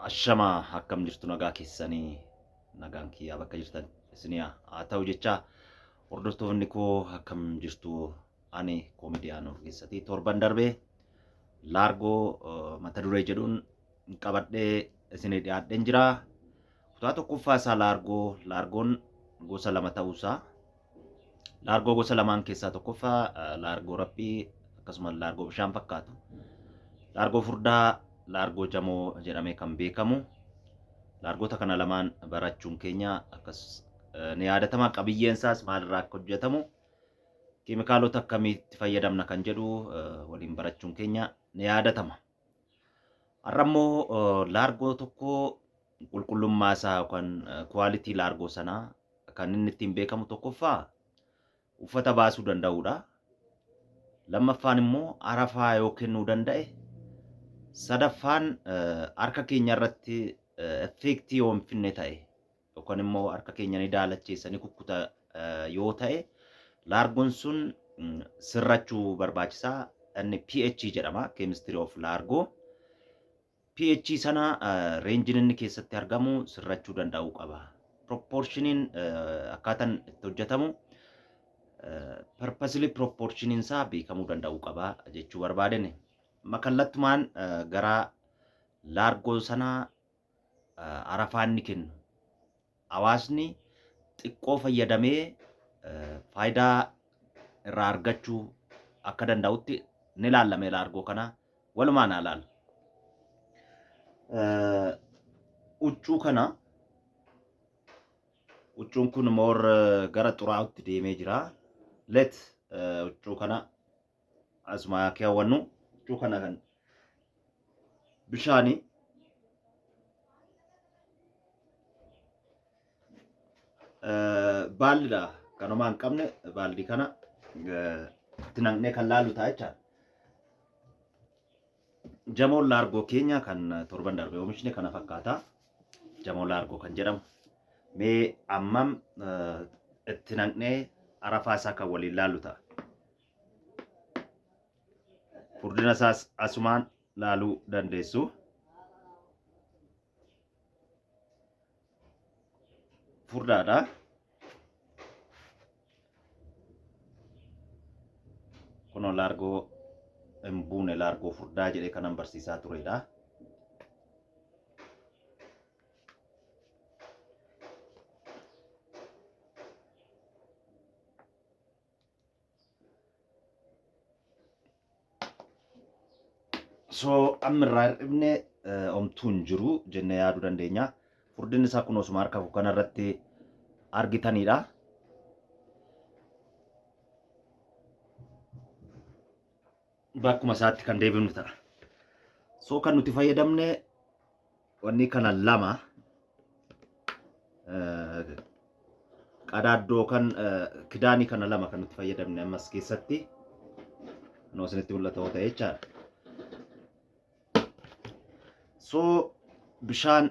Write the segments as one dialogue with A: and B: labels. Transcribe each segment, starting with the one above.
A: Ashamaa akkam jirtu nagaa keessanii nagaan kiyyaa bakka jirtan isiniyaa haa ta'u jecha hordoftoonni koo akkam jirtu ani koomediyaan keessatti torban darbee laargoo mata duree jedhuun qabadhee isinii dhiyaadheen jira. Kutaa tokkoffaa isaa laargoon gosa lama ta'uusaa laargoo gosa lamaan keessaa tokkoffaa laargoo raphii akkasumas laargoo bishaan fakkaatu laargoo furdaa laargoo jamoo jedhamee kan beekamu laargoota kana lamaan barachuun keenya akkas ni yaadatama. Qabiyyeen isaas maalirraa akka hojjetamu keemikaalota akkamiitti fayyadamna kan jedhu waliin barachuun keenya ni yaadatama. Har'a immoo laargoo tokko qulqullummaa isaa yookaan kwaalitii laargoo sanaa kan inni ittiin beekamu tokkoffaa uffata baasuu danda'uudha. Lammaffaan immoo arafaa yoo kennuu danda'e. Sadaffaan harka keenya irratti effektii yoo hin finne ta'e yookaan immoo harka keenya ni daalacheessa ni kukkuta yoo ta'e laargoon sun sirrachuu barbaachisaa. Inni pH jedhama chemistry of laargoo. pH sana reenjiin inni keessatti argamu sirrachuu danda'uu qaba. Proportioniin akkaataan itti hojjetamu purposely proportioniin isaa beekamuu danda'uu qaba jechuu barbaadenne. Makallattumaan gara laargoo sanaa arafaan ni kennu. Hawaasni xiqqoo fayyadamee faayidaa irraa argachuu akka danda'utti ni ilaalame laargoo kana walumaan ilaalla. Huccuun kun moor gara xuraa'utti deemee jira. Huccuu kana asuma keewwannu. Huccuu kana kan bishaanii baalliidha kanuma hin qabne baaldii kana itti naqnee kan laallu ta'a jechaadha. Jamoon laargoo keenya kan torban darbe oomishne kana fakkaata. Jamoon laargoo kan jedhamu mee ammam itti naqnee arafaa isaa kan waliin laallu ta'a. Furdina isaas asumaan laaluu dandeessu. Furdaadha. Kunoo laargoo hin buune laargoo furdaa jedhee kanan barsiisaa turedha. So ammirraa hir'ibne omtuu hin jiru jennee yaaduu dandeenya. Furdinni isaa kun osuma harka kana irratti argitanidha. Bakkuma isaatti kan deebinu ta'a. So kan nuti fayyadamne wanni kana lama qadaaddoo kan kidaanii kana lama kan nuti fayyadamne ammas keessatti noo isinitti mul'ata yoo ta'e jechaadha. So bishaan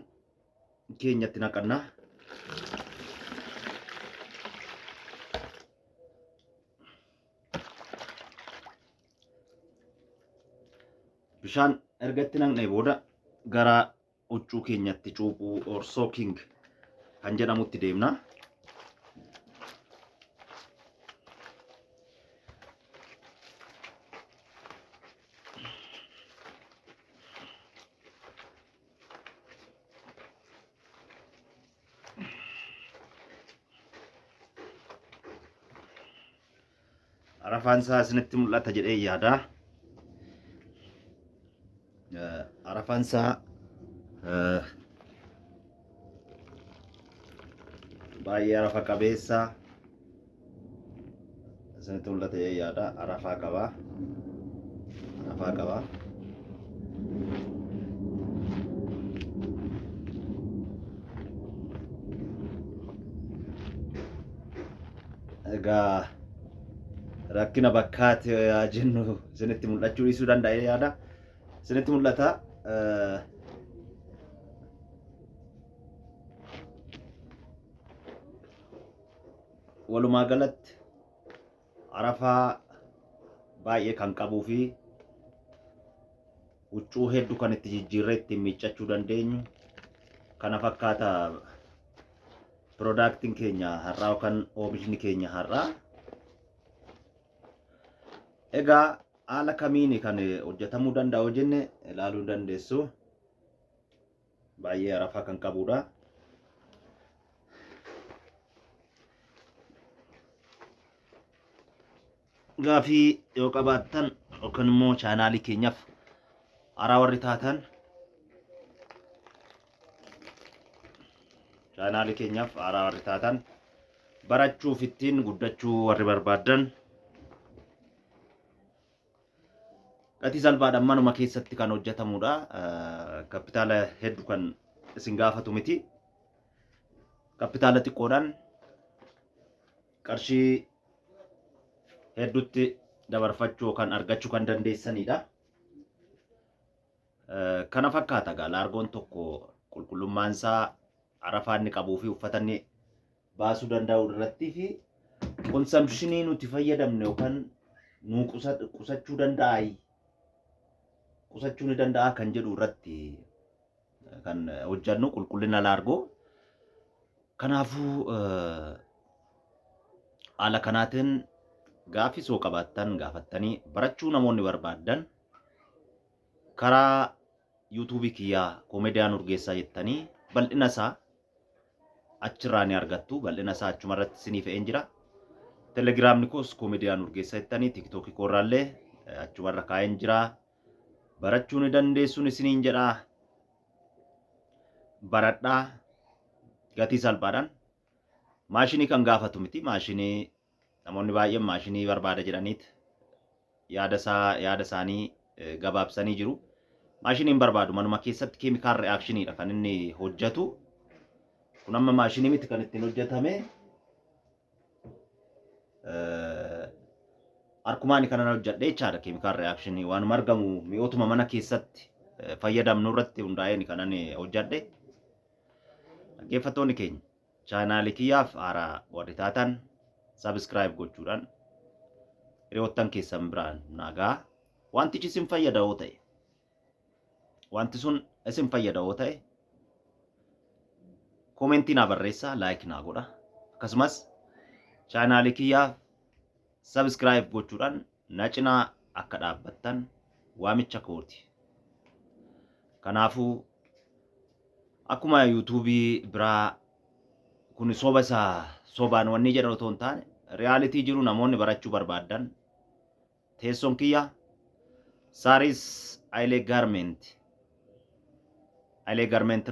A: keenyatti naqanna. Bishaan erga itti naqnee booda gara huccuu keenyatti cuuphuu or soaking kan jedhamutti deemna. Arafaan isaa isinitti mul'ata jedhee yaada. Arafaan isaa baay'ee arafa qabeessa isinitti mul'ata jedhee yaada. Arafaa qaba. Egaa rakkina bakkaatti jennu isinitti mul'achuu dhiisuu danda'a yaada. Isinitti mul'ata. Walumaa galatti arafaa baay'ee kan qabuu fi huccuu hedduu kan itti jijjiirree ittiin miiccachuu dandeenyu kana fakkaata productiin keenya har'aa yookaan oomishni keenya har'aa. Egaa haala kamiin kan hojjetamuu danda'u jenne ilaaluu dandeessu. Baay'ee arafaa kan qabudha. Gaafii yoo qabaattan yookaan immoo chaanaalii keenyaaf haaraa warri taatan barachuuf ittiin guddachuu warri barbaadan gatii salphaadhaan manuma keessatti kan hojjetamudha. Kapitaala hedduu kan isin gaafatu miti. Kapitaala xiqqoodhaan qarshii hedduutti dabarfachuu kan argachuu kan dandeessanidha. Kana fakkaata gaa laargoon tokko qulqullummaan isaa arafaa inni qabuu fi uffata inni baasuu danda'u irratti fi konsamshinii nuti fayyadamne yookaan nu qusachuu ni danda'a kan jedhu irratti kan hojjannu qulqullina laargoo. Kanaafuu haala kanaatiin gaafii soo qabaattan gaafattanii barachuu namoonni barbaadan karaa yuutuubii kiyyaa koomediyaan urgeessaa jettanii bal'ina isaa achirraa ni argattu. Bal'ina isaa achuma irratti isiniif fe'een jira. Telegiraamni koos koomediyaan urgeessaa jettanii tiktookii koorraallee achuma irra kaa'een jira. Barachuu ni dandeessuun isiniin jedhaa. Baradhaa gatii salphaadhaan. Maashinii kan gaafatu miti. Maashinii namoonni baay'een maashinii barbaada jedhaniit yaada isaanii gabaabsanii jiru. Maashiniin barbaadu manuma keessatti keemikaal reaakshiniidha kan inni hojjetu. Kun amma maashinii miti kan ittiin hojjetame. Harkumaan kanan hojjedhe jechaadha. Keemikaal reakshinii waan argamu mi'ootuma mana keessatti fayyadamnu irratti hundaa'een kanan hojjedhe. Dhaggeeffattoonni keenya chaanaalii kiyyaaf haaraa warri taatan subscribe gochuudhaan hiriyoottan keessan biraan nagaa. Wantichi isin fayyada yoo ta'e, wanti sun isin fayyada yoo ta'e komentii naa barreessaa, laayik naa godha. Akkasumas chaanaalii kiyyaaf subscribe gochuudhaan na cinaa akka dhaabbattan waamicha kooti. Kanaafuu akkuma yuutuubii biraa kun sobaan wanni jedhan otoo hin taane riyaalitii jiru namoonni barachuu barbaadan teessoon kiyya Saaris Ailee Garment